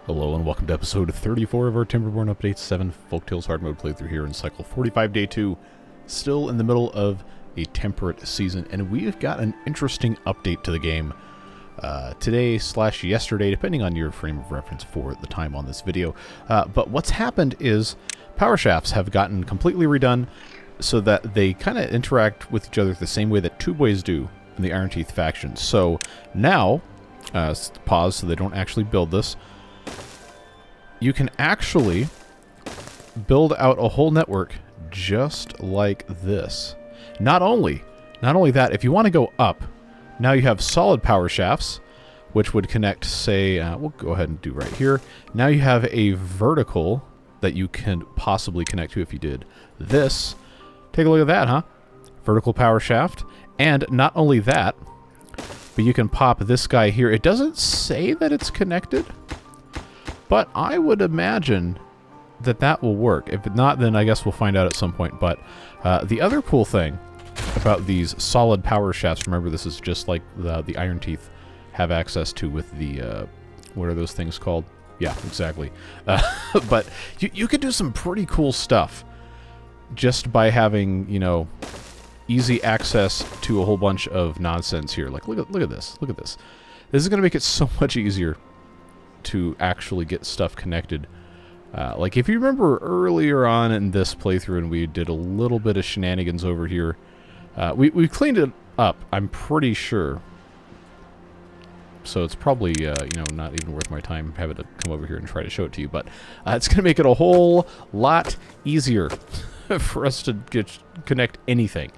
Hello and welcome to episode 34 of our Timberborn Update 7 Folktails Hard Mode playthrough here in Cycle 45 Day 2. Still in the middle of a temperate season, and we've got an interesting update to the game today/yesterday, depending on your frame of reference for the time on this video. But what's happened is power shafts have gotten completely redone so that they kind of interact with each other the same way that two-ways do in the Iron Teeth faction. So now, pause so they don't actually build this, you can actually build out a whole network just like this. Not only that, if you want to go up, now you have solid power shafts, which would connect, say, we'll go ahead and do right here. Now you have a vertical that you can possibly connect to if you did this. Take a look at that, huh? Vertical power shaft. And not only that, but you can pop this guy here. It doesn't say that it's connected, but I would imagine that that will work. If not, then I guess we'll find out at some point. But the other cool thing about these solid power shafts, remember this is just like the Iron Teeth have access to with the, what are those things called? Yeah, exactly. But you could do some pretty cool stuff just by having, you know, easy access to a whole bunch of nonsense here. Like, look at this. Look at this. This is going to make it so much easier to actually get stuff connected. Like, if you remember earlier on in this playthrough, and we did a little bit of shenanigans over here, we cleaned it up, I'm pretty sure. So it's probably, you know, not even worth my time having to come over here and try to show it to you. But it's going to make it a whole lot easier for us to connect anything.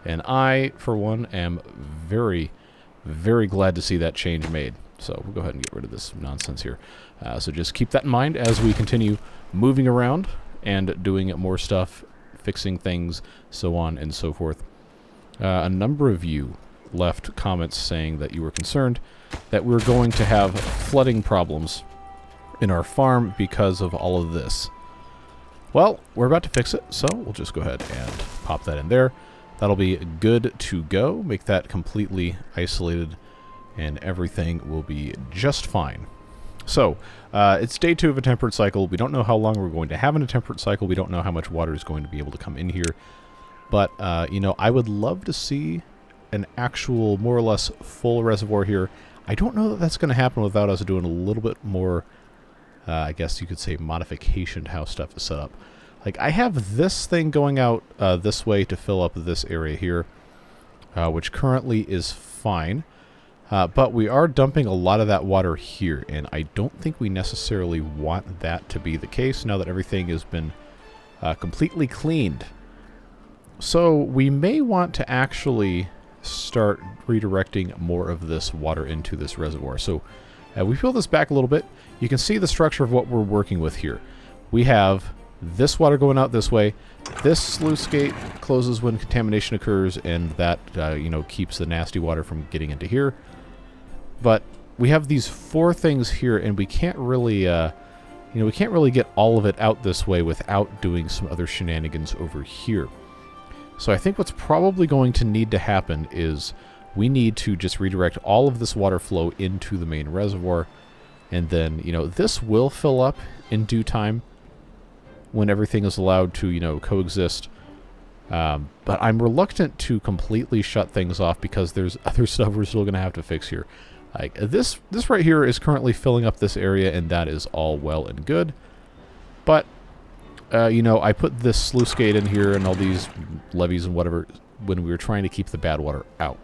And I, for one, am very, very glad to see that change made. So we'll go ahead and get rid of this nonsense here. So just keep that in mind as we continue moving around and doing more stuff, fixing things, so on and so forth. A number of you left comments saying that you were concerned that we're going to have flooding problems in our farm because of all of this. Well, we're about to fix it, so we'll just go ahead and pop that in there. That'll be good to go. Make that completely isolated, and everything will be just fine. So, it's day 2 of a temperate cycle. We don't know how long we're going to have in a temperate cycle. We don't know how much water is going to be able to come in here. But, you know, I would love to see an actual, more or less, full reservoir here. I don't know that that's going to happen without us doing a little bit more, I guess you could say, modification to how stuff is set up. Like, I have this thing going out this way to fill up this area here, which currently is fine. But we are dumping a lot of that water here, and I don't think we necessarily want that to be the case now that everything has been completely cleaned. So we may want to actually start redirecting more of this water into this reservoir. So we peel this back a little bit. You can see the structure of what we're working with here. We have this water going out this way. This sluice gate closes when contamination occurs, and that you know, keeps the nasty water from getting into here. But we have these 4 things here, and we can't really, you know, we can't really get all of it out this way without doing some other shenanigans over here. So I think what's probably going to need to happen is we need to just redirect all of this water flow into the main reservoir, and then, you know, this will fill up in due time when everything is allowed to, you know, coexist. But I'm reluctant to completely shut things off because there's other stuff we're still going to have to fix here. Like this right here is currently filling up this area, and that is all well and good. But, you know, I put this sluice gate in here and all these levees and whatever when we were trying to keep the bad water out.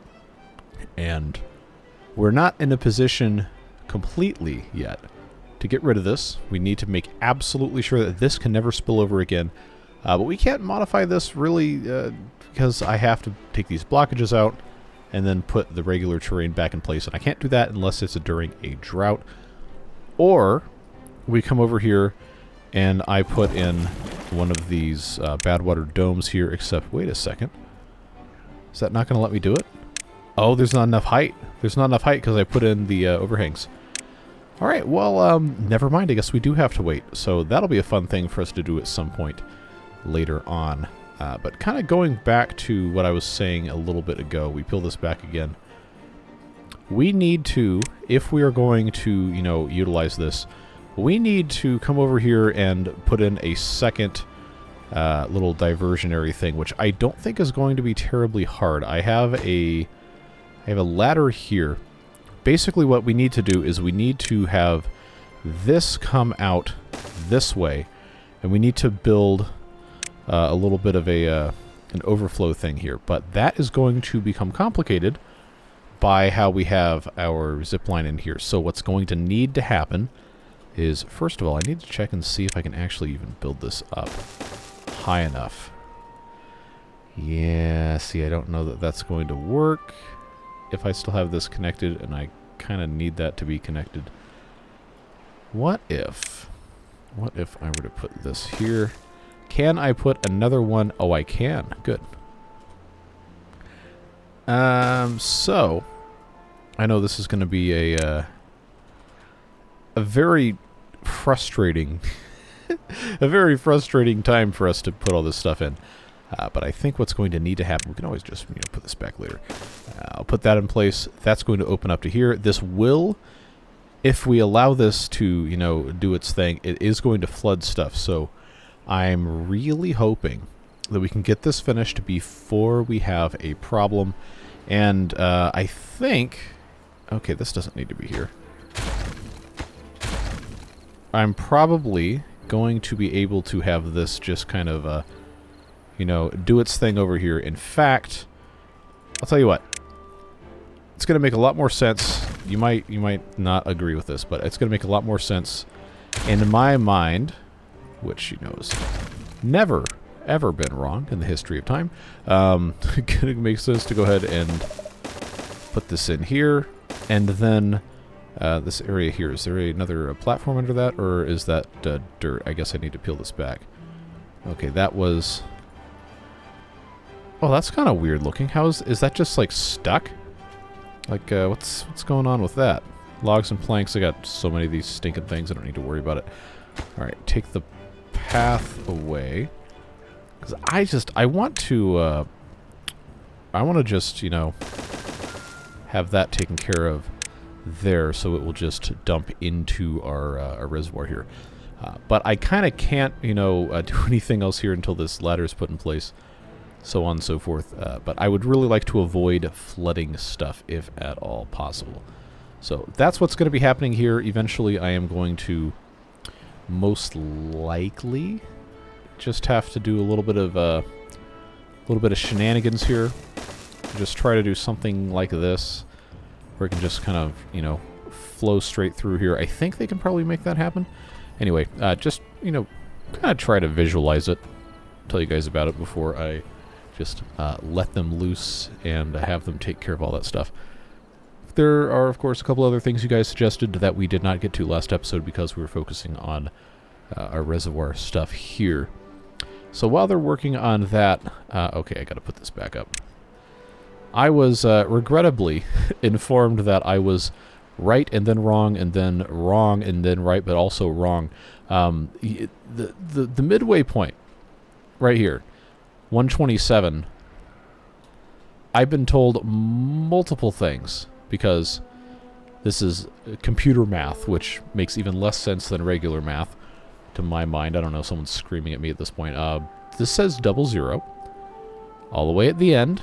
And we're not in a position completely yet to get rid of this. We need to make absolutely sure that this can never spill over again. But we can't modify this really because I have to take these blockages out and then put the regular terrain back in place. And I can't do that unless it's during a drought. Or we come over here and I put in one of these bad water domes here, except, wait a second. Is that not going to let me do it? Oh, there's not enough height. There's not enough height because I put in the overhangs. All right, well, never mind. I guess we do have to wait. So that'll be a fun thing for us to do at some point later on. But kind of going back to what I was saying a little bit ago, we peel this back again. We need to, if we are going to, you know, utilize this, we need to come over here and put in a second little diversionary thing, which I don't think is going to be terribly hard. I have a ladder here. Basically what we need to do is we need to have this come out this way, and we need to build a little bit of an overflow thing here. But that is going to become complicated by how we have our zipline in here. So what's going to need to happen is, first of all, I need to check and see if I can actually even build this up high enough. Yeah, see, I don't know that that's going to work if I still have this connected, and I kind of need that to be connected. What if I were to put this here? Can I put another one? Oh, I can. Good. So I know this is going to be a very frustrating, a very frustrating time for us to put all this stuff in. But I think what's going to need to happen, we can always just put this back later. I'll put that in place. That's going to open up to here. This will, if we allow this to, do its thing, it is going to flood stuff. So I'm really hoping that we can get this finished before we have a problem. And I think, okay, this doesn't need to be here. I'm probably going to be able to have this just kind of, do its thing over here. In fact, I'll tell you what. It's going to make a lot more sense. You might not agree with this, but it's going to make a lot more sense in my mind, which, is never, ever been wrong in the history of time. It makes sense to go ahead and put this in here, and then this area here. Is there another platform under that, or is that dirt? I guess I need to peel this back. Okay, that was... Oh, that's kind of weird looking. Is that just like stuck? Like, what's going on with that? Logs and planks. I got so many of these stinking things. I don't need to worry about it. All right, take the path away. Because I want to just, have that taken care of there, so it will just dump into our reservoir here. But I kind of can't, do anything else here until this ladder is put in place, so on and so forth. But I would really like to avoid flooding stuff if at all possible. So that's what's going to be happening here. Eventually I am going to most likely just have to do a little bit of shenanigans here. Just try to do something like this, where it can just kind of, flow straight through here. I think they can probably make that happen. Anyway, just, kind of try to visualize it. Tell you guys about it before I just let them loose and have them take care of all that stuff. There are, of course, a couple other things you guys suggested that we did not get to last episode because we were focusing on our reservoir stuff here. So while they're working on that... okay, I gotta put this back up. I was regrettably informed that I was right and then wrong and then wrong and then right, but also wrong. The midway point, right here, 127, I've been told multiple things, because this is computer math, which makes even less sense than regular math to my mind. I don't know, someone's screaming at me at this point. This says 00 all the way at the end,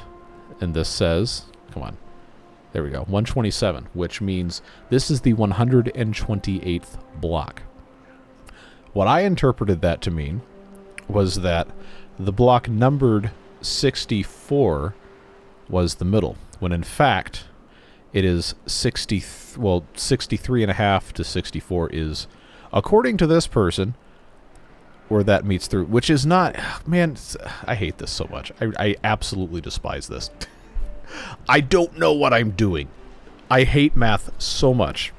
and this says, come on, there we go, 127, which means this is the 128th block. What I interpreted that to mean was that the block numbered 64 was the middle, when in fact it is 63 and a half to 64 is, according to this person, where that meets through, which is not, man, I hate this so much. I absolutely despise this. I don't know what I'm doing. I hate math so much.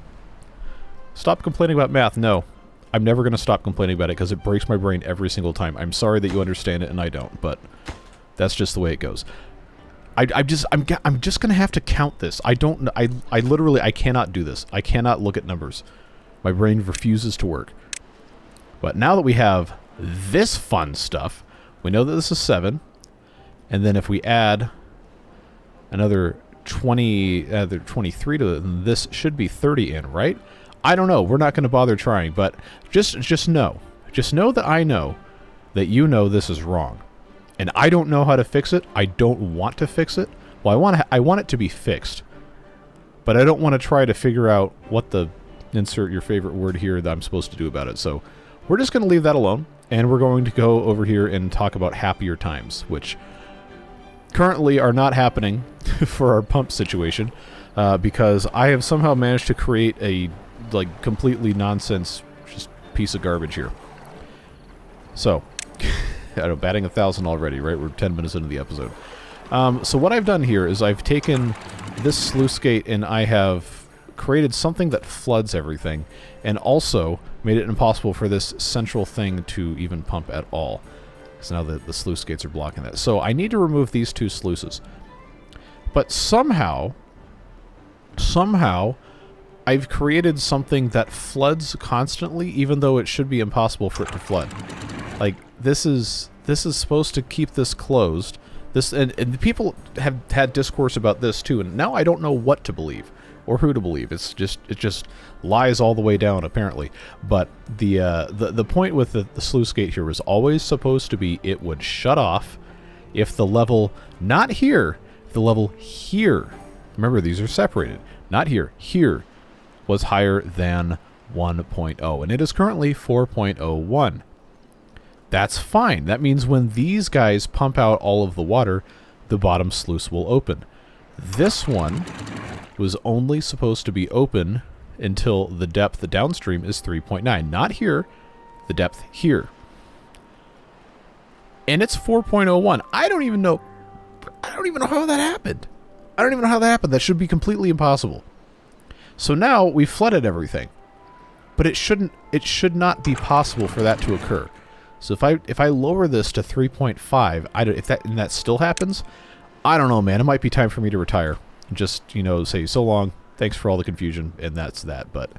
Stop complaining about math. No, I'm never going to stop complaining about it because it breaks my brain every single time. I'm sorry that you understand it and I don't, but that's just the way it goes. I'm just going to have to count this. I literally, I cannot do this. I cannot look at numbers. My brain refuses to work. But now that we have this fun stuff, we know that this is 7, and then if we add another 23 to it, then this should be 30 in, right? I don't know. We're not going to bother trying, but just know. Just know that I know that you know this is wrong. And I don't know how to fix it. I don't want to fix it. Well, I want it to be fixed. But I don't want to try to figure out what the, insert your favorite word here, that I'm supposed to do about it. So we're just going to leave that alone. And we're going to go over here and talk about happier times, which currently are not happening for our pump situation. Because I have somehow managed to create a, like, completely nonsense just piece of garbage here. So, I don't know, batting 1,000 already, right? We're 10 minutes into the episode. So what I've done here is I've taken this sluice gate and I have created something that floods everything, and also made it impossible for this central thing to even pump at all. Because now the sluice gates are blocking that. So I need to remove these two sluices. But somehow, I've created something that floods constantly, even though it should be impossible for it to flood. Like, this is supposed to keep this closed. And people have had discourse about this too, and now I don't know what to believe or who to believe. It just lies all the way down, apparently. But the point with the sluice gate here was always supposed to be it would shut off if the level, not here, the level here, remember these are separated, not here, here, was higher than 1.0, and it is currently 4.01. That's fine. That means when these guys pump out all of the water, the bottom sluice will open. This one was only supposed to be open until the depth downstream is 3.9. Not here, the depth here. And it's 4.01. I don't even know how that happened. That should be completely impossible. So now we've flooded everything. But it should not be possible for that to occur. So if I lower this to 3.5, if that still happens, I don't know, man. It might be time for me to retire. Just, you know, say so long, thanks for all the confusion, and that's that. But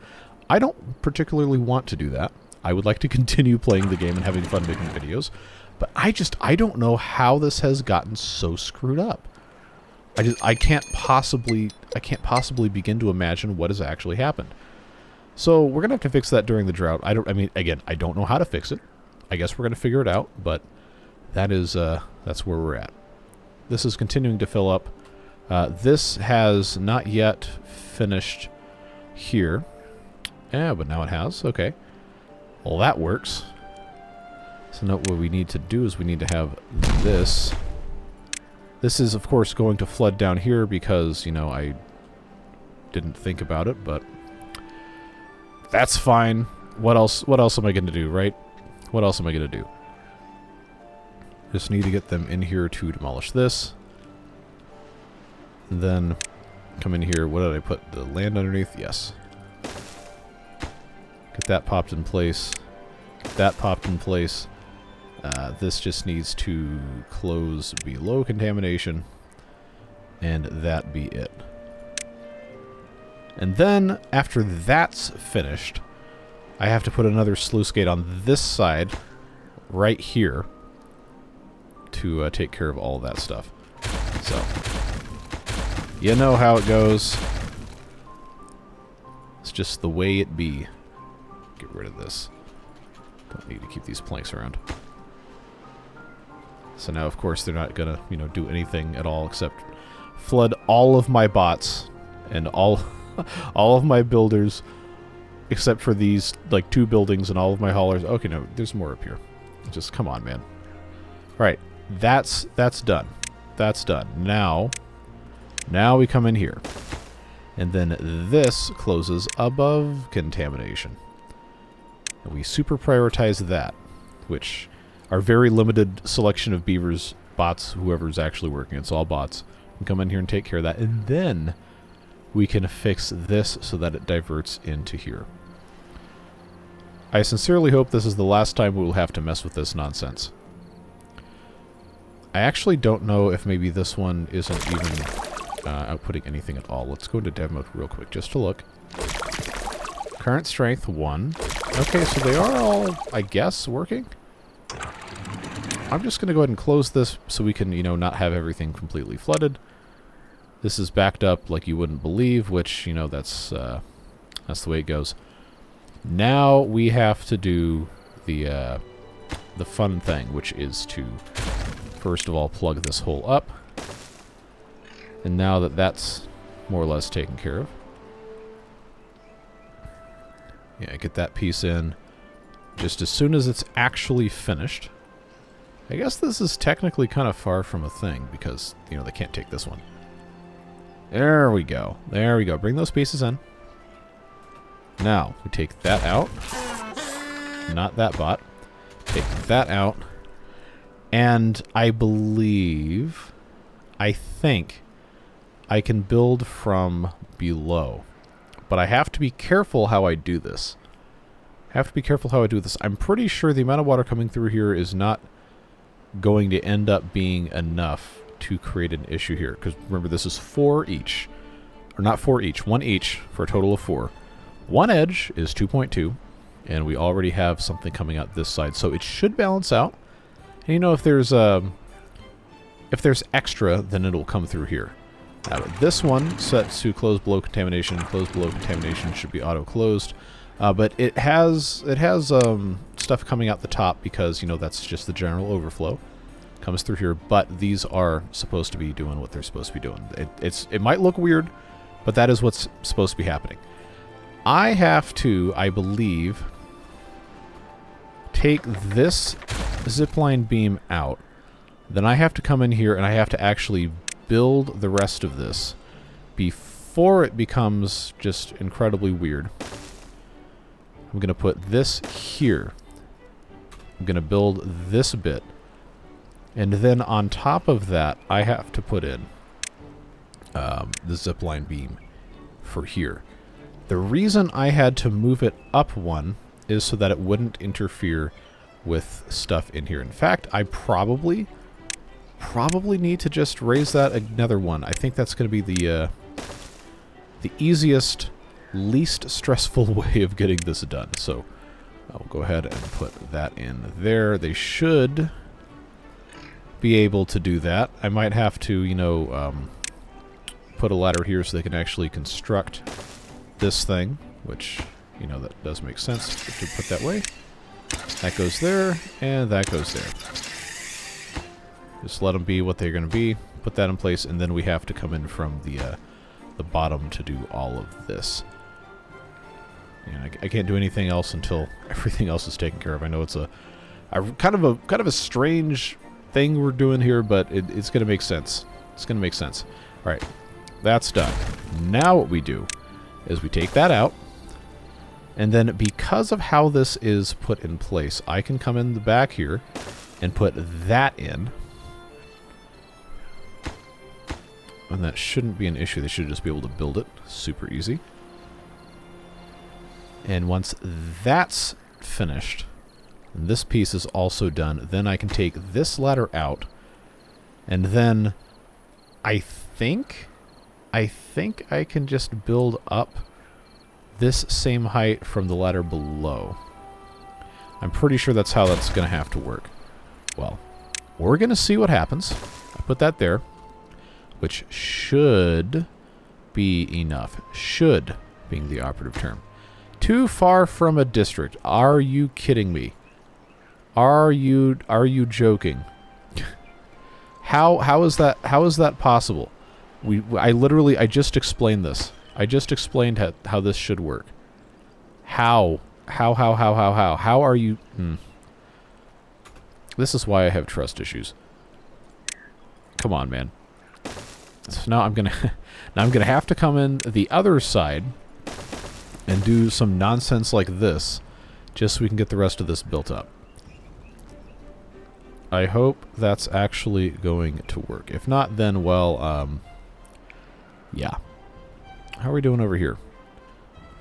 I don't particularly want to do that. I would like to continue playing the game and having fun making videos. But I don't know how this has gotten so screwed up. I can't possibly begin to imagine what has actually happened. So we're gonna have to fix that during the drought. I don't know how to fix it. I guess we're going to figure it out, but that's where we're at. This is continuing to fill up. This has not yet finished here. Yeah, but now it has. Okay. Well, that works. So now what we need to do is we need to have this. This is, of course, going to flood down here because, you know, I didn't think about it, but that's fine. What else am I going to do, right? What else am I going to do? Just need to get them in here to demolish this. And then come in here. What did I put? The land underneath? Yes. Get that popped in place. Get that popped in place. This just needs to close below contamination. And that be it. And then, after that's finished, I have to put another sluice gate on this side, right here, to take care of all that stuff. So, you know how it goes. It's just the way it be. Get rid of this. Don't need to keep these planks around. So now, of course, they're not gonna, you know, do anything at all except flood all of my bots and all of my builders. Except for these, like, 2 buildings and all of my haulers. Okay, no, there's more up here. Just, come on, man. Right, that's done. That's done. Now we come in here. And then this closes above contamination. And we super prioritize that, which our very limited selection of beavers, bots, whoever's actually working, it's all bots, can come in here and take care of that. And then we can fix this so that it diverts into here. I sincerely hope this is the last time we will have to mess with this nonsense. I actually don't know if maybe this one isn't even outputting anything at all. Let's go into dev mode real quick just to look. Current strength 1. Okay, so they are all, I guess, working. I'm just going to go ahead and close this so we can, you know, not have everything completely flooded. This is backed up like you wouldn't believe, which, you know, that's the way it goes. Now we have to do the fun thing, which is to, first of all, plug this hole up. And now that that's more or less taken care of, yeah, get that piece in just as soon as it's actually finished. I guess this is technically kind of far from a thing because, you know, they can't take this one. There we go. There we go. Bring those pieces in. Now, we take that out. Not that bot. Take that out. And I believe, I think, I can build from below. But I have to be careful how I do this. I'm pretty sure the amount of water coming through here is not going to end up being enough to create an issue here. Because remember, this is 4 each. Or not 4 each, 1 each for a total of 4. One edge is 2.2. And we already have something coming out this side. So it should balance out. And you know, if there's extra, then it'll come through here. This one set to close below contamination. Close below contamination should be auto closed, but it has stuff coming out the top because, you know, that's just the general overflow comes through here. But these are supposed to be doing what they're supposed to be doing. It might look weird, but that is what's supposed to be happening. I have to, I believe, take this zipline beam out. Then I have to come in here and I have to actually build the rest of this before it becomes just incredibly weird. I'm going to put this here. I'm going to build this bit. And then on top of that, I have to put in the zipline beam for here. The reason I had to move it up one is so that it wouldn't interfere with stuff in here. In fact, I probably need to just raise that another one. I think that's going to be the easiest, least stressful way of getting this done. So I'll go ahead and put that in there. They should be able to do that. I might have to, you know, put a ladder here so they can actually construct this thing, which, you know, that does make sense to put that way. That goes there, and that goes there. Just let them be what they're going to be. Put that in place, and then we have to come in from the bottom to do all of this. And I can't do anything else until everything else is taken care of. I know it's a kind of a strange thing we're doing here, but it's going to make sense. It's going to make sense. All right, that's done. Now what we do is we take that out, and then because of how this is put in place, I can come in the back here and put that in. And that shouldn't be an issue. They should just be able to build it. Super easy. And once that's finished, and this piece is also done, then I can take this ladder out, and then I think I can just build up this same height from the ladder below. I'm pretty sure that's how that's going to have to work. Well, we're going to see what happens. I put that there, which should be enough. Should being the operative term. Too far from a district. Are you kidding me? Are you joking? How is that possible? I just explained this. I just explained how this should work. How are you? This is why I have trust issues. Come on, man. So now I'm gonna have to come in the other side and do some nonsense like this, just so we can get the rest of this built up. I hope that's actually going to work. If not, then, well, yeah. How are we doing over here?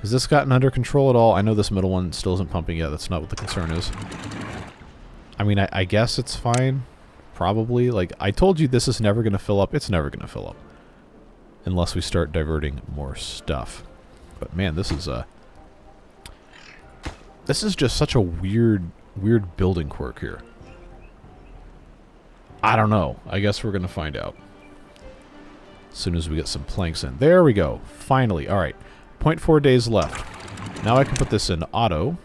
Has this gotten under control at all? I know this middle one still isn't pumping yet. That's not what the concern is. I mean, I guess it's fine. Probably. Like, I told you this is never going to fill up. It's never going to fill up. Unless we start diverting more stuff. But, man, this is just such a weird building quirk here. I don't know. I guess we're going to find out. As soon as we get some planks in. There we go. Finally. All right. 0.4 days left. Now I can put this in auto,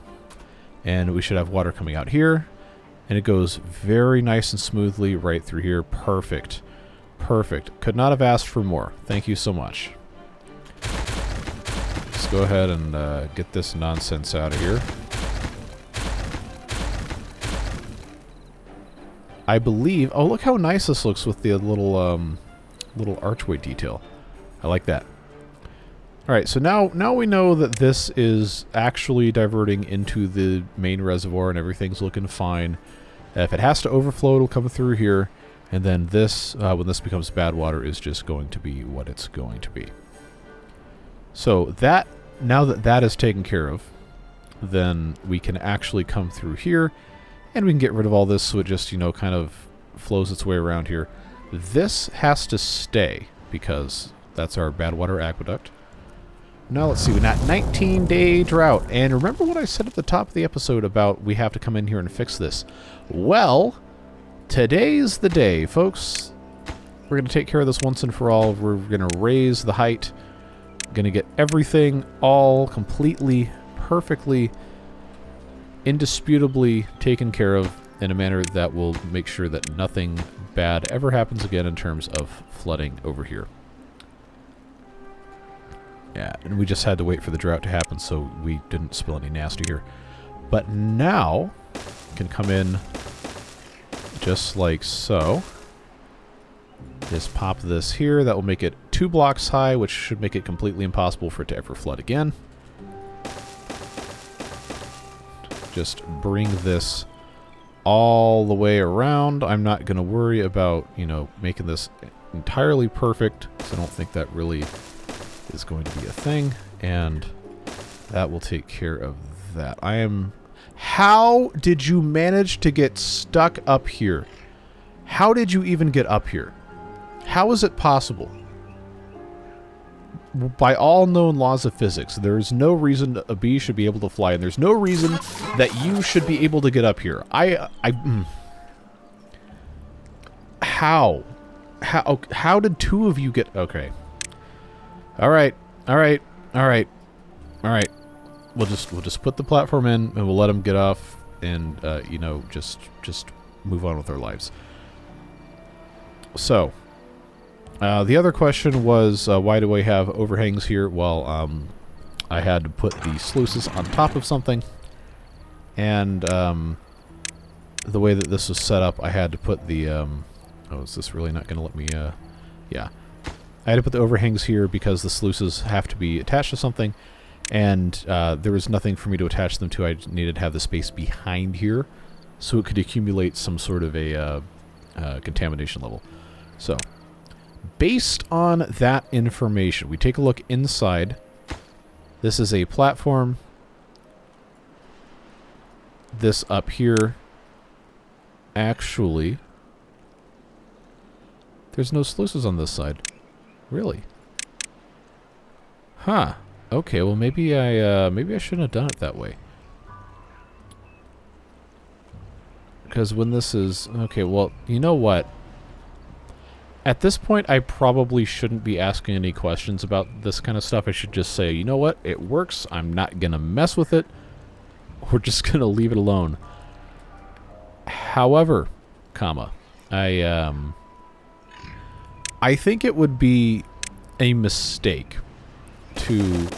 and we should have water coming out here, and it goes very nice and smoothly right through here. Perfect. Perfect. Could not have asked for more. Thank you so much. Let's go ahead and get this nonsense out of here. I believe... Oh, look how nice this looks with the little archway detail. I like that. Alright, so now we know that this is actually diverting into the main reservoir and everything's looking fine. If it has to overflow, it'll come through here. And then this, when this becomes bad water, is just going to be what it's going to be. So that, now that that is taken care of, then we can actually come through here and we can get rid of all this so it just, you know, kind of flows its way around here. This has to stay because that's our bad water aqueduct. Now let's see, we're at 19-day drought. And remember what I said at the top of the episode about we have to come in here and fix this? Well, today's the day, folks. We're going to take care of this once and for all. We're going to raise the height. Going to get everything all completely, perfectly, indisputably taken care of in a manner that will make sure that nothing bad ever happens again in terms of flooding over here. Yeah, and we just had to wait for the drought to happen so we didn't spill any nasty here. But now, can come in just like so. Just pop this here. That will make it 2 blocks high, which should make it completely impossible for it to ever flood again. Just bring this all the way around. I'm not going to worry about, you know, making this entirely perfect, because I don't think that really is going to be a thing, and that will take care of that. How did you manage to get stuck up here? How did you even get up here? How is it possible? By all known laws of physics, there is no reason a bee should be able to fly, and there's no reason that you should be able to get up here. How did 2 of you get... Okay. Alright. We'll just put the platform in, and we'll let them get off, and, you know, just move on with our lives. So... the other question was, why do I have overhangs here? Well, I had to put the sluices on top of something, and the way that this was set up, I had to put the... oh, is this really not going to let me... yeah. I had to put the overhangs here because the sluices have to be attached to something, and there was nothing for me to attach them to. I needed to have the space behind here so it could accumulate some sort of a contamination level. So... based on that information, we take a look inside. This is a platform. This up here, actually, there's no sluices on this side. Really? Huh. Okay, well maybe I shouldn't have done it that way. Because when this is... Okay, well, you know what? At this point, I probably shouldn't be asking any questions about this kind of stuff. I should just say, you know what? It works. I'm not going to mess with it. We're just going to leave it alone. However, I think it would be a mistake to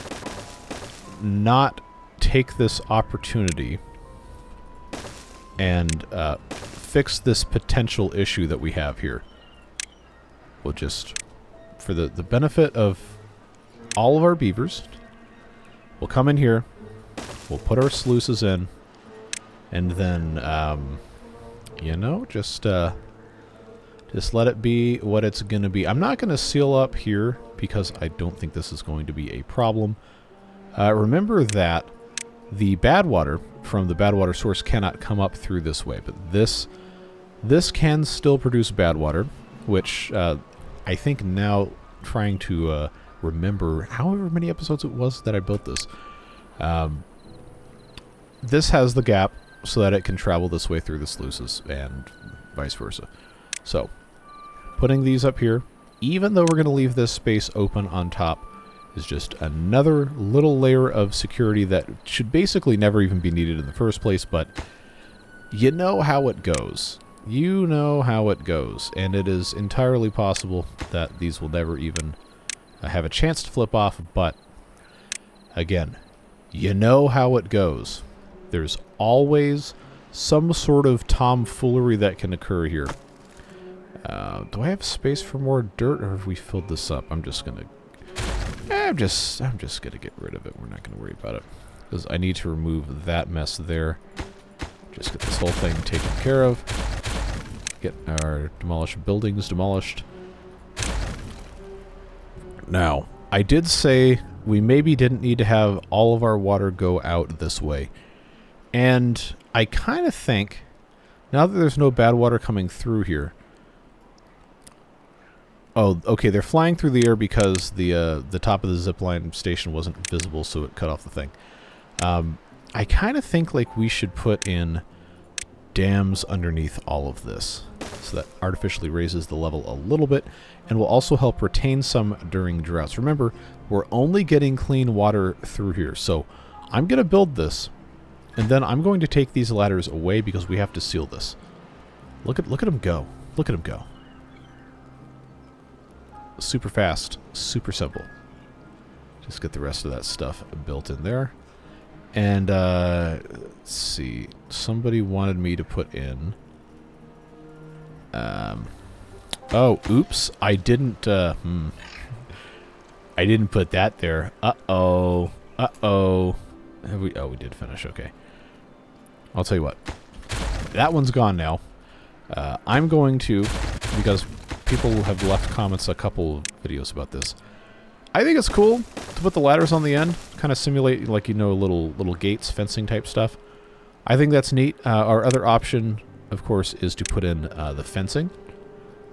not take this opportunity and fix this potential issue that we have here. We'll just, for the benefit of all of our beavers, we'll come in here, we'll put our sluices in, and then, you know, just let it be what it's going to be. I'm not going to seal up here because I don't think this is going to be a problem. Remember that the bad water from the bad water source cannot come up through this way, but this can still produce bad water, which... I think now, trying to remember however many episodes it was that I built this, this has the gap so that it can travel this way through the sluices and vice versa. So, putting these up here, even though we're going to leave this space open on top, is just another little layer of security that should basically never even be needed in the first place, but you know how it goes. You know how it goes, and it is entirely possible that these will never even have a chance to flip off, but again, you know how it goes. There's always some sort of tomfoolery that can occur here. Do I have space for more dirt, or have we filled this up? I'm just gonna get rid of it. We're not gonna worry about it, because I need to remove that mess there. Just get this whole thing taken care of. Get our demolished buildings demolished. Now, I did say we maybe didn't need to have all of our water go out this way. And I kind of think, now that there's no bad water coming through here... Oh, okay, they're flying through the air because the top of the zipline station wasn't visible, so it cut off the thing. I kind of think like we should put in dams underneath all of this, so that artificially raises the level a little bit, and will also help retain some during droughts. Remember, we're only getting clean water through here, so I'm going to build this, and then I'm going to take these ladders away because we have to seal this. Look at him go. Look at him go. Super fast, super simple. Just get the rest of that stuff built in there. And, let's see. Somebody wanted me to put in... oh, oops. I didn't, I didn't put that there. Uh-oh. Uh-oh. Oh, we did finish. Okay. I'll tell you what. That one's gone now. I'm going to, because people have left comments a couple of videos about this. I think it's cool to put the ladders on the end, kind of simulate, like, you know, little gates, fencing type stuff. I think that's neat. Our other option, of course, is to put in the fencing,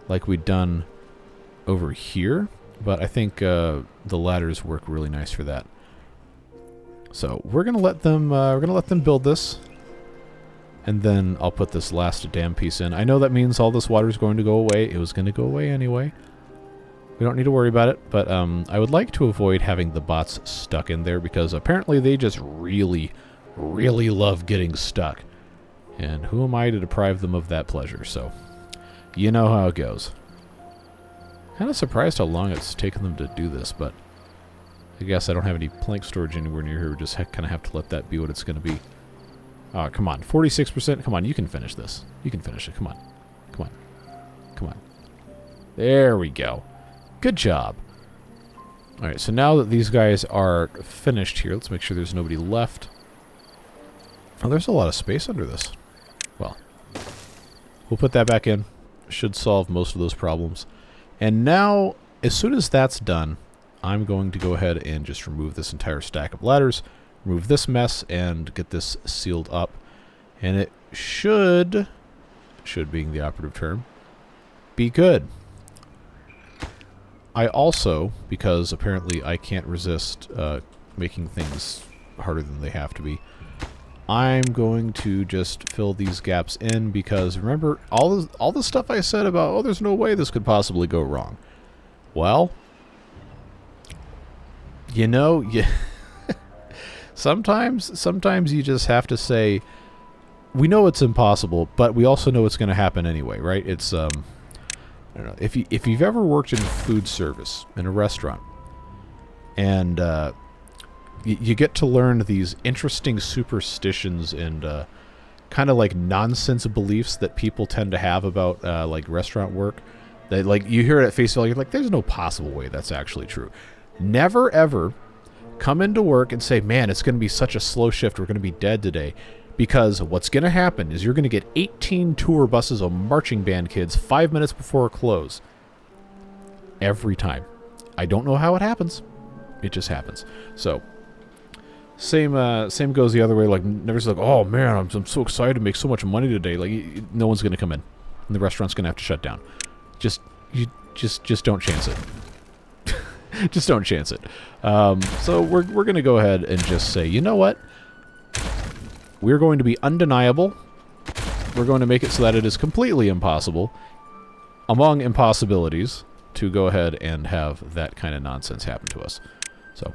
like we'd done over here. But I think the ladders work really nice for that. So we're gonna let them build this, and then I'll put this last dam piece in. I know that means all this water is going to go away. It was going to go away anyway. We don't need to worry about it, but I would like to avoid having the bots stuck in there, because apparently they just really, really love getting stuck. And who am I to deprive them of that pleasure? So, you know how it goes. Kind of surprised how long it's taken them to do this, but I guess I don't have any plank storage anywhere near here. We just kind of have to let that be what it's going to be. Oh, come on. 46%? Come on, you can finish this. You can finish it. Come on. Come on. Come on. There we go. Good job. Alright, so now that these guys are finished here, let's make sure there's nobody left. Oh, there's a lot of space under this. Well, we'll put that back in. Should solve most of those problems. And now, as soon as that's done, I'm going to go ahead and just remove this entire stack of ladders, remove this mess, and get this sealed up. And it should being the operative term, be good. I also, because apparently I can't resist making things harder than they have to be, I'm going to just fill these gaps in, because remember all the stuff I said about, oh, there's no way this could possibly go wrong. Well, you know, sometimes you just have to say, we know it's impossible, but we also know it's going to happen anyway, right? It's I don't know, if you've ever worked in food service in a restaurant, and you get to learn these interesting superstitions and kind of like nonsense beliefs that people tend to have about like restaurant work. That, like, you hear it at face value, you're like, there's no possible way that's actually true. Never ever come into work and say, man, it's going to be such a slow shift, we're going to be dead today. Because what's going to happen is you're going to get 18 tour buses of marching band kids 5 minutes before close. Every time. I don't know how it happens. It just happens. So, same goes the other way. Like, never say, like, oh man, I'm so excited to make so much money today. Like, no one's going to come in, and the restaurant's going to have to shut down. Just don't chance it. Just don't chance it. So we're going to go ahead and just say, you know what? We're going to be undeniable. We're going to make it so that it is completely impossible, among impossibilities, to go ahead and have that kind of nonsense happen to us. So,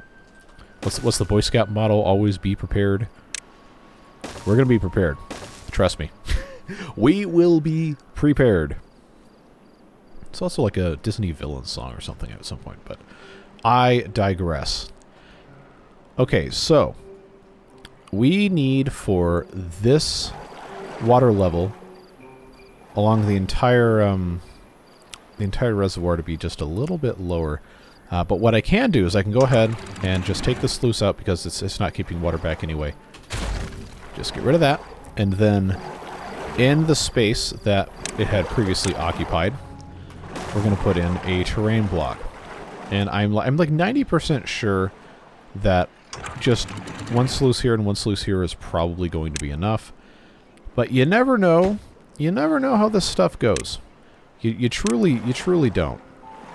what's the Boy Scout motto? Always be prepared. We're going to be prepared. Trust me. We will be prepared. It's also like a Disney villain song or something at some point, but I digress. Okay, so we need for this water level along the entire reservoir to be just a little bit lower. But what I can do is I can go ahead and just take the sluice out because it's not keeping water back anyway. Just get rid of that, and then in the space that it had previously occupied, we're going to put in a terrain block. And I'm like 90% sure that just one sluice here and one sluice here is probably going to be enough. But you never know. You never know how this stuff goes. You truly don't.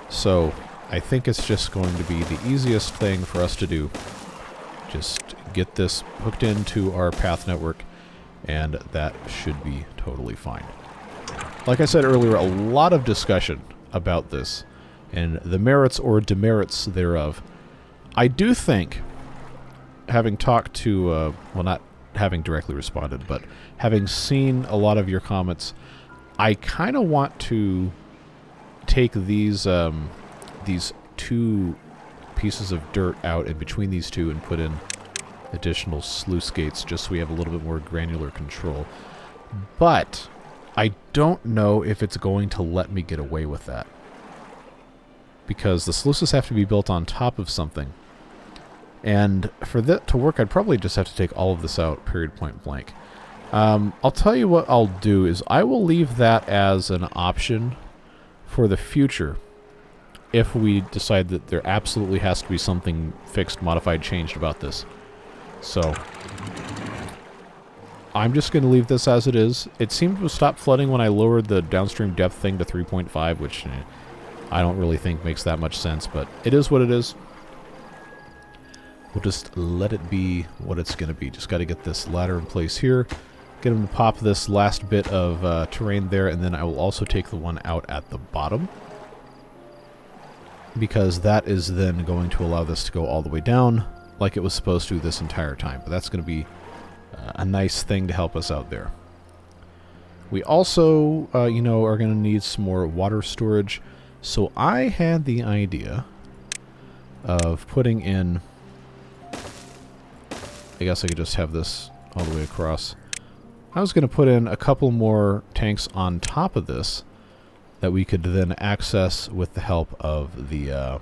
So I think it's just going to be the easiest thing for us to do. Just get this hooked into our path network, and that should be totally fine. Like I said earlier, a lot of discussion about this and the merits or demerits thereof. I do think, having talked to, well, not having directly responded, but having seen a lot of your comments, I kind of want to take these two pieces of dirt out in between these two and put in additional sluice gates just so we have a little bit more granular control. But I don't know if it's going to let me get away with that, because the sluices have to be built on top of something. And for that to work, I'd probably just have to take all of this out, period, point blank. I'll tell you what I'll do is I will leave that as an option for the future if we decide that there absolutely has to be something fixed, modified, changed about this. So I'm just going to leave this as it is. It seemed to stop flooding when I lowered the downstream depth thing to 3.5, which I don't really think makes that much sense, but it is what it is. We'll just let it be what it's going to be. Just got to get this ladder in place here. Get him to pop this last bit of terrain there, and then I will also take the one out at the bottom, because that is then going to allow this to go all the way down like it was supposed to this entire time. But that's going to be a nice thing to help us out there. We also, you know, are going to need some more water storage. So I had the idea of putting in, I guess I could just have this all the way across. I was going to put in a couple more tanks on top of this that we could then access with the help of the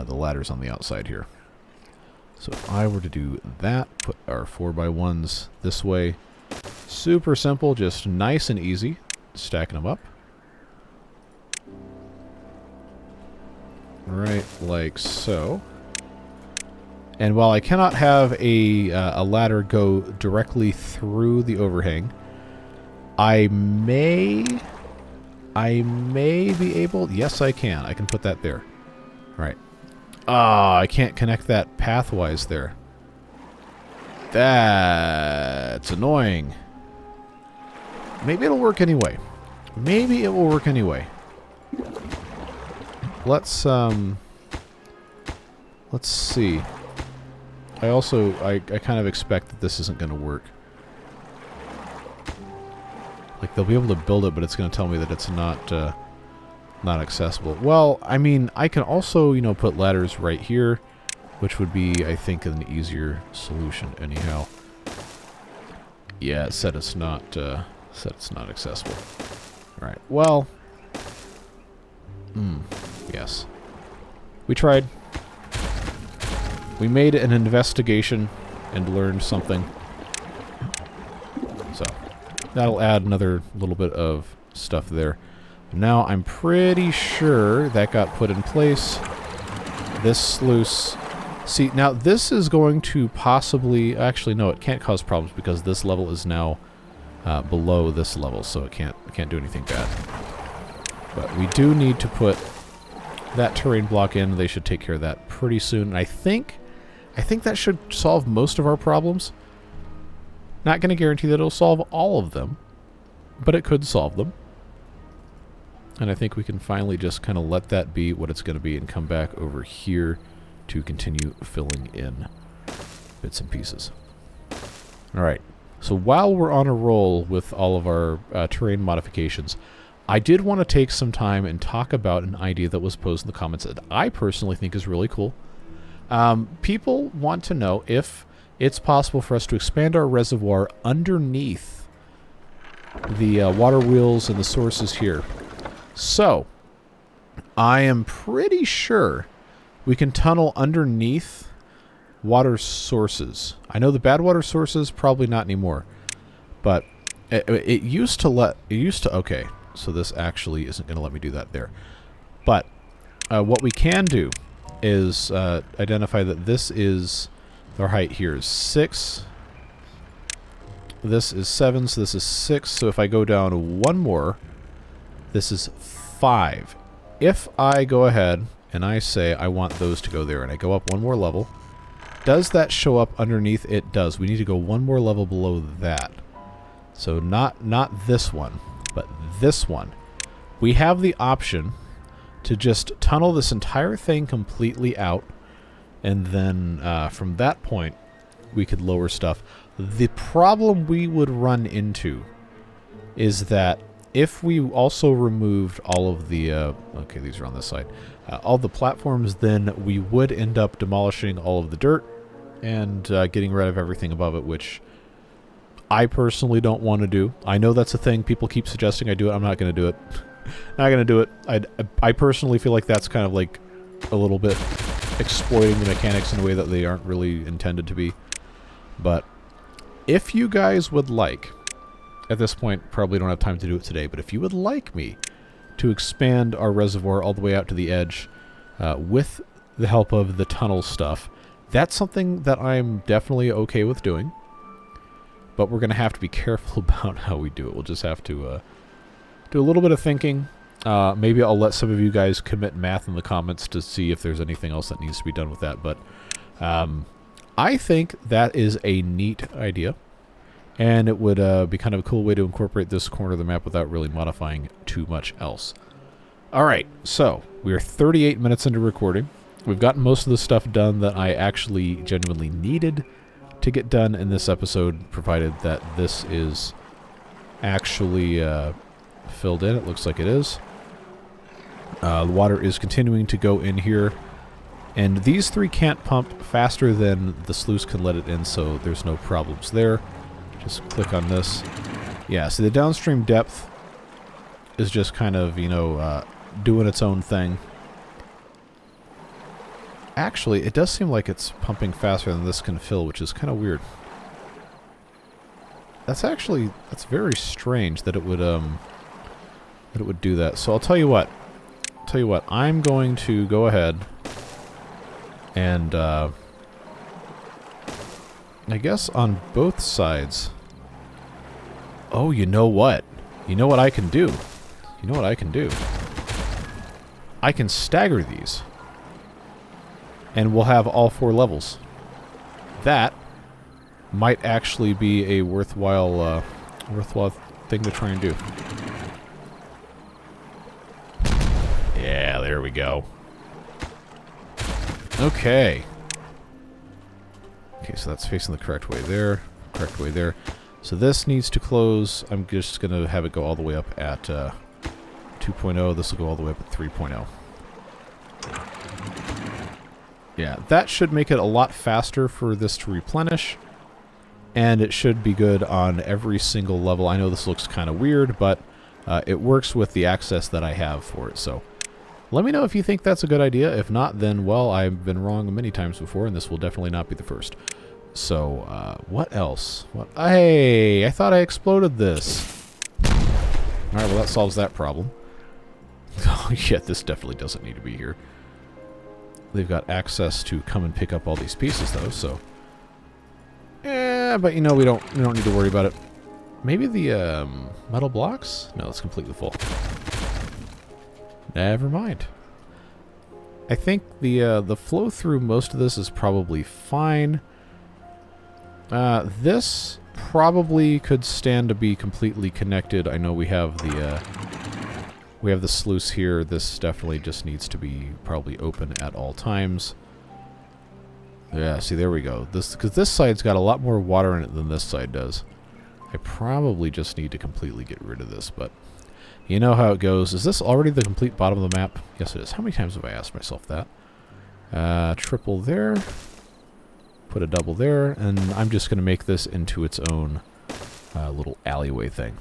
ladders on the outside here. So if I were to do that, put our 4x1s this way, super simple, just nice and easy, stacking them up. Right, like so. And while I cannot have a ladder go directly through the overhang, I may be able... Yes, I can. I can put that there. Right. Ah, I can't connect that pathwise there. That's annoying. Maybe it'll work anyway. Maybe it will work anyway. Let's see. I kind of expect that this isn't going to work. Like, they'll be able to build it, but it's going to tell me that it's not accessible. Well, I mean, I can also, you know, put ladders right here, which would be, I think, an easier solution anyhow. Yeah, it said it's not accessible. All right. Well, yes. We tried. We made an investigation and learned something. So, that'll add another little bit of stuff there. Now, I'm pretty sure that got put in place. This sluice... See, now this is going to possibly... Actually, no, it can't cause problems because this level is now below this level, so it can't do anything bad. But we do need to put that terrain block in. They should take care of that pretty soon. And I think that should solve most of our problems. Not going to guarantee that it'll solve all of them, but it could solve them. And I think we can finally just kind of let that be what it's going to be and come back over here to continue filling in bits and pieces. Alright, so while we're on a roll with all of our terrain modifications, I did want to take some time and talk about an idea that was posed in the comments that I personally think is really cool. People want to know if it's possible for us to expand our reservoir underneath the water wheels and the sources here. So, I am pretty sure we can tunnel underneath water sources. I know the bad water sources, probably not anymore. But it used to okay, so this actually isn't going to let me do that there. But what we can do is identify that this is, our height here is 6. This is 7, so this is 6. So if I go down one more, this is 5. If I go ahead and I say I want those to go there and I go up one more level, does that show up underneath? It does. We need to go one more level below that. So not this one, but this one. We have the option to just tunnel this entire thing completely out, and then from that point we could lower stuff. The problem we would run into is that if we also removed all of the okay, these are on this side, all the platforms, then we would end up demolishing all of the dirt and getting rid of everything above it, which I personally don't want to do. I know that's a thing people keep suggesting I do it. I'm not going to do it. Not going to do it. I personally feel like that's kind of like a little bit exploiting the mechanics in a way that they aren't really intended to be. But if you guys would like, at this point probably don't have time to do it today, but if you would like me to expand our reservoir all the way out to the edge with the help of the tunnel stuff, that's something that I'm definitely okay with doing. But we're going to have to be careful about how we do it. We'll just have to do a little bit of thinking. Maybe I'll let some of you guys commit math in the comments to see if there's anything else that needs to be done with that. But I think that is a neat idea. And it would be kind of a cool way to incorporate this corner of the map without really modifying too much else. Alright, so we are 38 minutes into recording. We've gotten most of the stuff done that I actually genuinely needed to get done in this episode, provided that this is actually filled in. It looks like it is. The water is continuing to go in here. And these three can't pump faster than the sluice can let it in, so there's no problems there. Just click on this. Yeah, so the downstream depth is just kind of, you know, doing its own thing. Actually, it does seem like it's pumping faster than this can fill, which is kind of weird. That's very strange that it would do that. So I'll tell you what. I'm going to go ahead and I guess on both sides. Oh, you know what? You know what I can do? You know what I can do? I can stagger these. And we'll have all 4 levels. That might actually be a worthwhile thing to try and do. Yeah, there we go. Okay. Okay, so that's facing the correct way there. Correct way there. So this needs to close. I'm just going to have it go all the way up at 2.0. This will go all the way up at 3.0. Yeah, that should make it a lot faster for this to replenish. And it should be good on every single level. I know this looks kind of weird, but it works with the access that I have for it. So let me know if you think that's a good idea. If not, then, well, I've been wrong many times before, and this will definitely not be the first. So, what else? Hey, I thought I exploded this. Alright, well, that solves that problem. Oh, yeah, this definitely doesn't need to be here. They've got access to come and pick up all these pieces, though, so... but, you know, we don't need to worry about it. Maybe the, metal blocks? No, it's completely full. Never mind. I think the flow through most of this is probably fine. This probably could stand to be completely connected. I know we have the sluice here. This definitely just needs to be probably open at all times. Yeah, see, there we go. Because this side's got a lot more water in it than this side does. I probably just need to completely get rid of this, but you know how it goes. Is this already the complete bottom of the map? Yes, it is. How many times have I asked myself that? Triple there. Put a double there, and I'm just going to make this into its own little alleyway thing.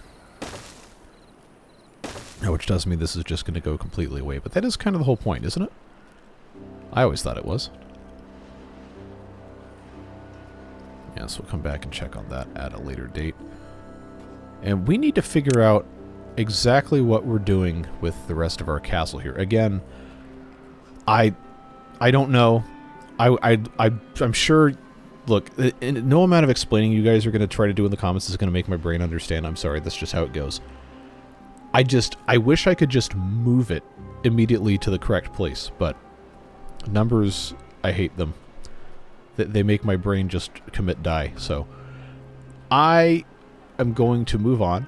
Which does mean this is just going to go completely away, but that is kind of the whole point, isn't it? I always thought it was. Yeah, so we'll come back and check on that at a later date. And we need to figure out exactly what we're doing with the rest of our castle here. Again, I don't know. I'm sure. Look, no amount of explaining you guys are going to try to do in the comments is going to make my brain understand. I'm sorry, that's just how it goes. I wish I could just move it immediately to the correct place, but numbers, I hate them. They make my brain just commit die. So I am going to move on.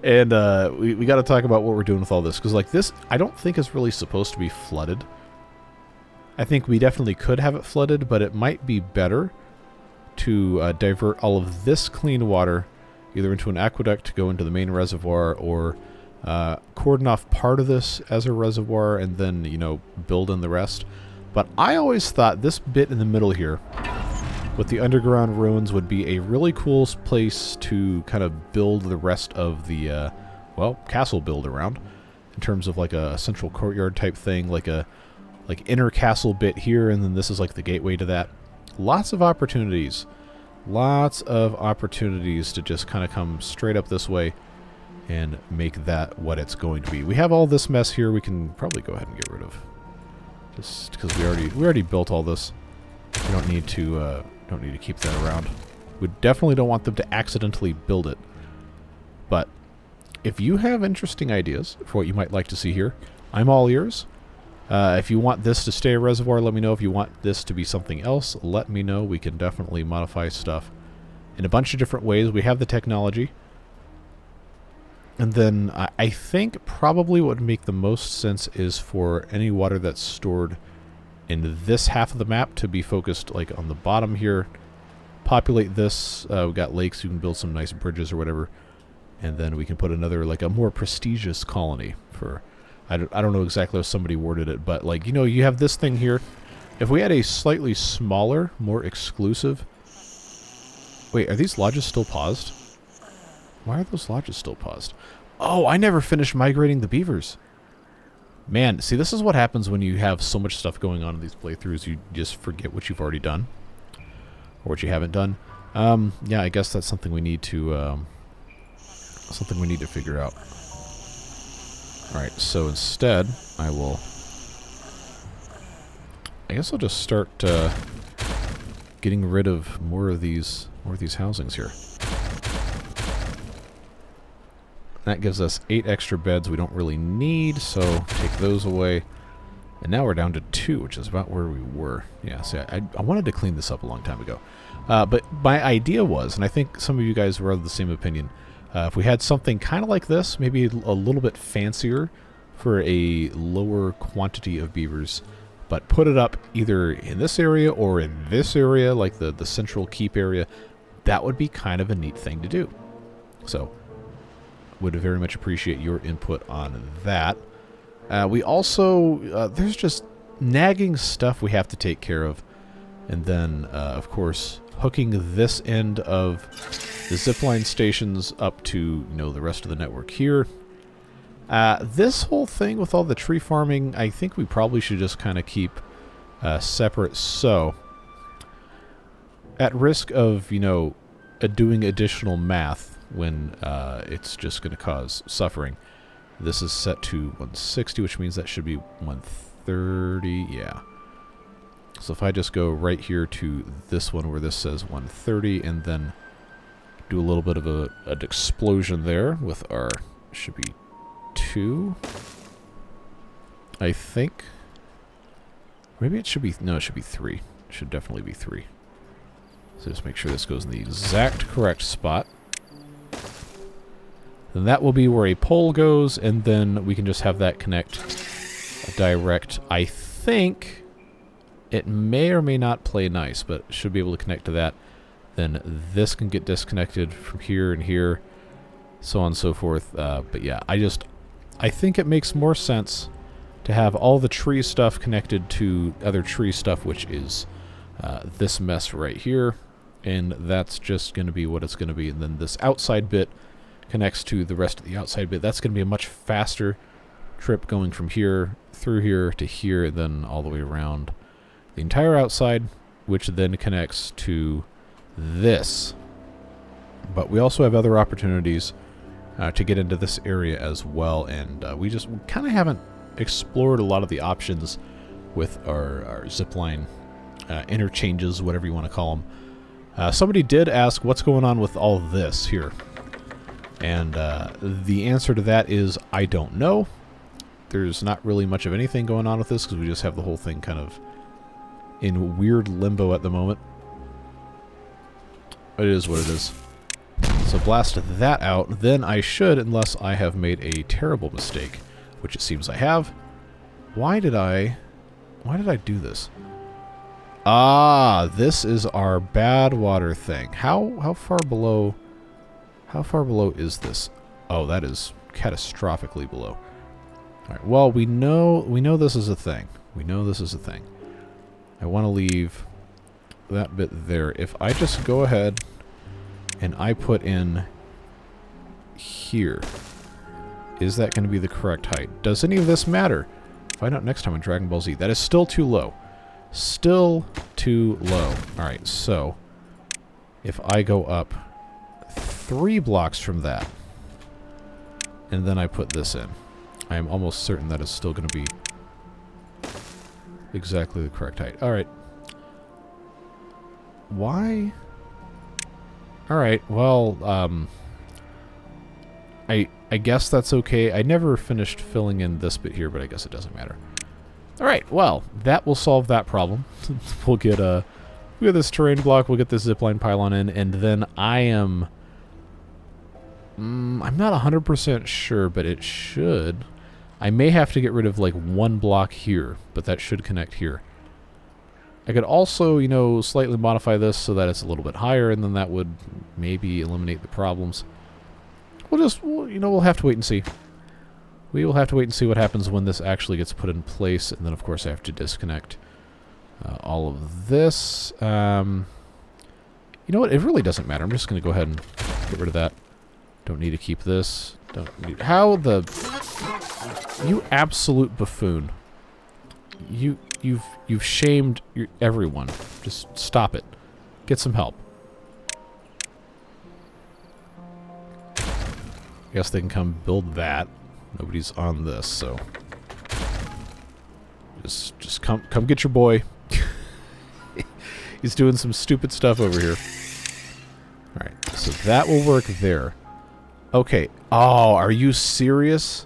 And we got to talk about what we're doing with all this. Because like this, I don't think is really supposed to be flooded. I think we definitely could have it flooded, but it might be better to divert all of this clean water either into an aqueduct to go into the main reservoir, or cordon off part of this as a reservoir and then, you know, build in the rest. But I always thought this bit in the middle here with the underground ruins would be a really cool place to kind of build the rest of the, well, castle build around, in terms of like a central courtyard type thing, like a inner castle bit here, and then this is like the gateway to that. Lots of opportunities. Lots of opportunities to just kind of come straight up this way and make that what it's going to be. We have all this mess here we can probably go ahead and get rid of. Just because we already built all this. We don't need to keep that around. We definitely don't want them to accidentally build it. But if you have interesting ideas for what you might like to see here, I'm all ears. If you want this to stay a reservoir, let me know. If you want this to be something else, let me know. We can definitely modify stuff in a bunch of different ways. We have the technology. And then I think probably what would make the most sense is for any water that's stored in this half of the map to be focused like on the bottom here. Populate this. We've got lakes. You can build some nice bridges or whatever. And then we can put another, like a more prestigious colony for... I don't know exactly how somebody worded it, but like, you know, you have this thing here. If we had a slightly smaller, more exclusive... Wait, are these lodges still paused? Why are those lodges still paused? Oh, I never finished migrating the beavers. Man, see, this is what happens when you have so much stuff going on in these playthroughs. You just forget what you've already done. Or what you haven't done. Yeah, I guess that's something we need to... figure out. Alright, so instead, I guess I'll just start getting rid of more of these housings here. That gives us 8 extra beds we don't really need, so take those away. And now we're down to 2, which is about where we were. Yeah, see, I wanted to clean this up a long time ago. But my idea was, and I think some of you guys were of the same opinion, if we had something kind of like this, maybe a little bit fancier for a lower quantity of beavers, but put it up either in this area or in this area, like the central keep area, that would be kind of a neat thing to do. So, would very much appreciate your input on that. We also, there's just nagging stuff we have to take care of. And then, of course, hooking this end of the zipline stations up to, you know, the rest of the network here. This whole thing with all the tree farming, I think we probably should just kind of keep separate. So, at risk of, you know, doing additional math when it's just going to cause suffering, this is set to 160, which means that should be 130, yeah. So if I just go right here to this one where this says 130 and then do a little bit of an explosion there with our, should be 2, I think. Maybe it should be, no, it should be 3. It should definitely be 3. So just make sure this goes in the exact correct spot. Then that will be where a pole goes, and then we can just have that connect direct, I think, It may or may not play nice, but should be able to connect to that. Then this can get disconnected from here and here, so on and so forth. But yeah, I think it makes more sense to have all the tree stuff connected to other tree stuff, which is this mess right here. And that's just going to be what it's going to be. And then this outside bit connects to the rest of the outside bit. That's going to be a much faster trip going from here, through here, to here, and then all the way around the entire outside, which then connects to this. But we also have other opportunities to get into this area as well, and we kind of haven't explored a lot of the options with our zipline interchanges, whatever you want to call them. Somebody did ask what's going on with all this here, and the answer to that is I don't know. There's not really much of anything going on with this because we just have the whole thing kind of in weird limbo at the moment. It is what it is. So blast that out, then I should, unless I have made a terrible mistake, which it seems I have. Why did I do this? Ah, this is our bad water thing. How far below is this? Oh, that is catastrophically below. All right. Well, we know this is a thing. We know this is a thing. I want to leave that bit there. If I just go ahead and I put in here, is that going to be the correct height? Does any of this matter? Find out next time on Dragon Ball Z. That is still too low. Still too low. Alright, so if I go up 3 blocks from that, and then I put this in, I am almost certain that is still going to be exactly the correct height. Alright. Why? Alright, well, I guess that's okay. I never finished filling in this bit here, but I guess it doesn't matter. Alright, well, that will solve that problem. We'll get this terrain block, we'll get this zipline pylon in, and then I'm not 100% sure, but it should. I may have to get rid of like 1 block here, but that should connect here. I could also, you know, slightly modify this so that it's a little bit higher, and then that would maybe eliminate the problems. We'll have to wait and see. We will have to wait and see what happens when this actually gets put in place, and then of course I have to disconnect all of this. You know what? It really doesn't matter. I'm just going to go ahead and get rid of that. Don't need to keep this. You absolute buffoon. You've shamed everyone. Just stop it. Get some help. I guess they can come build that. Nobody's on this, so just come get your boy. He's doing some stupid stuff over here. All right, so that will work there. Okay. Oh, are you serious?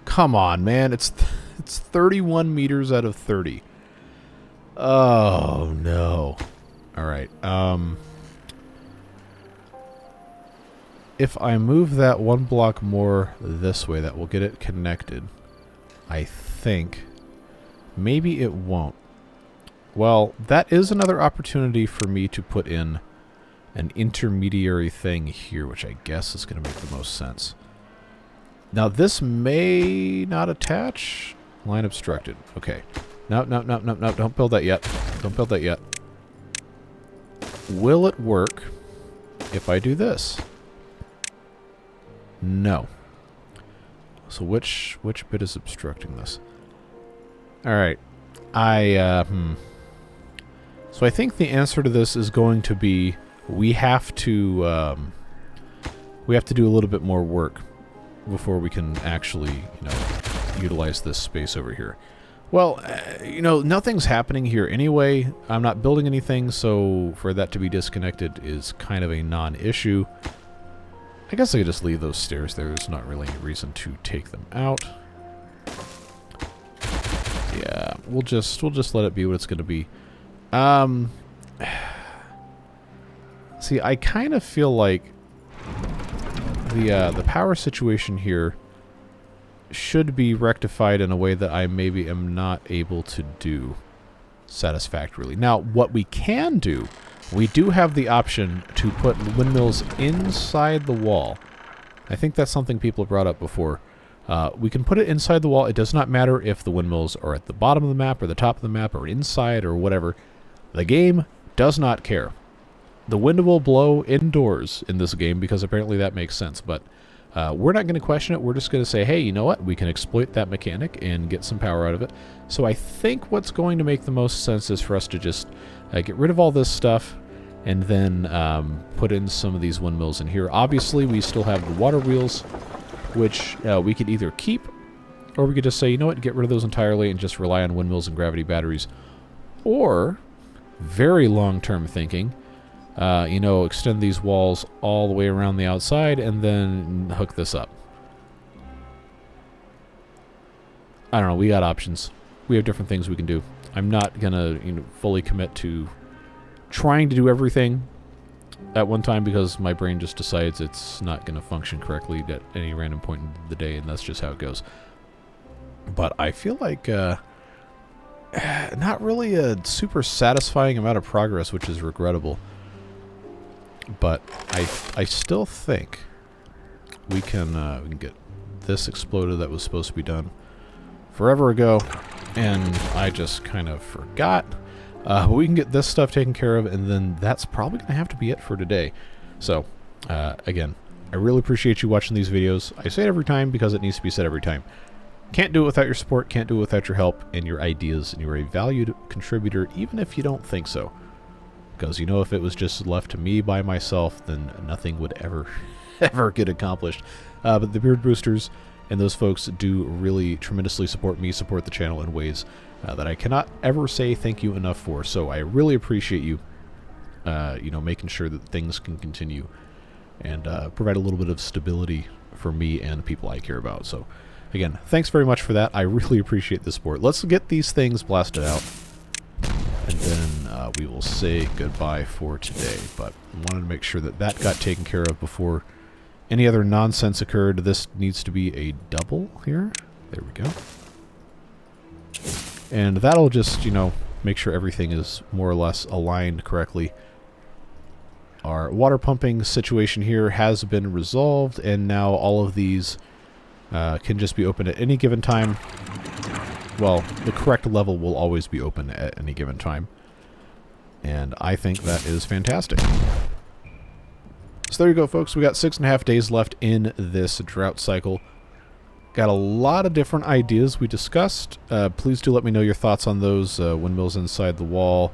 Come on, man. It's 31 meters out of 30. Oh, no. All right. If I move that 1 block more this way, that will get it connected. I think. Maybe it won't. Well, that is another opportunity for me to put in an intermediary thing here, which I guess is going to make the most sense. Now, this may not attach. Line obstructed. Okay. No, don't build that yet. Don't build that yet. Will it work if I do this? No. So which bit is obstructing this? All right. So I think the answer to this is going to be we have to do a little bit more work before we can actually, you know, utilize this space over here. Well, you know, nothing's happening here anyway. I'm not building anything, so for that to be disconnected is kind of a non-issue. I guess I could just leave those stairs there. There's not really any reason to take them out. Yeah, we'll just let it be what it's going to be. See, I kind of feel like the power situation here should be rectified in a way that I maybe am not able to do. satisfactorily. Now, what we can do, we do have the option to put windmills inside the wall. I think that's something people have brought up before. We can put it inside the wall. It does not matter if the windmills are at the bottom of the map or the top of the map or inside or whatever. The game does not care. The wind will blow indoors in this game because apparently that makes sense, but we're not going to question it. We're just going to say, hey, you know what? We can exploit that mechanic and get some power out of it. So I think what's going to make the most sense is for us to just get rid of all this stuff and then put in some of these windmills in here. Obviously, we still have the water wheels, which we could either keep, or we could just say, you know what, get rid of those entirely and just rely on windmills and gravity batteries. Or, very long-term thinking, you know, extend these walls all the way around the outside and then hook this up. I don't know, we got options. We have different things we can do. I'm not going to fully commit to trying to do everything at one time because my brain just decides it's not going to function correctly at any random point in the day, and that's just how it goes. But I feel like not really a super satisfying amount of progress, which is regrettable. But I still think we can get this exploded that was supposed to be done forever ago, and I just kind of forgot. We can get this stuff taken care of, and then that's probably going to have to be it for today. So, again, I really appreciate you watching these videos. I say it every time because it needs to be said every time. Can't do it without your support, can't do it without your help and your ideas, and you're a valued contributor even if you don't think so. Because, you know, if it was just left to me by myself, then nothing would ever get accomplished. But the Beard Boosters and those folks do really tremendously support me, support the channel in ways that I cannot ever say thank you enough for. So I really appreciate you, you know, making sure that things can continue and provide a little bit of stability for me and the people I care about. So, again, thanks very much for that. I really appreciate the support. Let's get these things blasted out, and then we will say goodbye for today. But I wanted to make sure that that got taken care of before any other nonsense occurred. This needs to be a double here. There we go. And that'll just, you know, make sure everything is more or less aligned correctly. Our water pumping situation here has been resolved, and now all of these can just be open at any given time. Well, the correct level will always be open at any given time. And I think that is fantastic. So there you go, folks. We got 6.5 days left in this drought cycle. Got a lot of different ideas we discussed. Please do let me know your thoughts on those. Windmills inside the wall.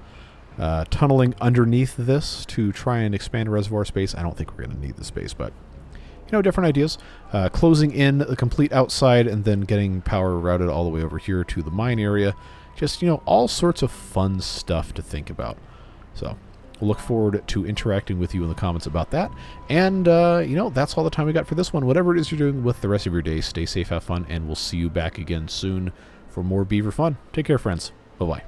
Tunneling underneath this to try and expand reservoir space. I don't think we're going to need the space, but, you know, different ideas. Closing in the complete outside and then getting power routed all the way over here to the mine area. Just, you know, all sorts of fun stuff to think about. So, we'll look forward to interacting with you in the comments about that. And, you know, that's all the time we got for this one. Whatever it is you're doing with the rest of your day, stay safe, have fun, and we'll see you back again soon for more beaver fun. Take care, friends. Bye-bye.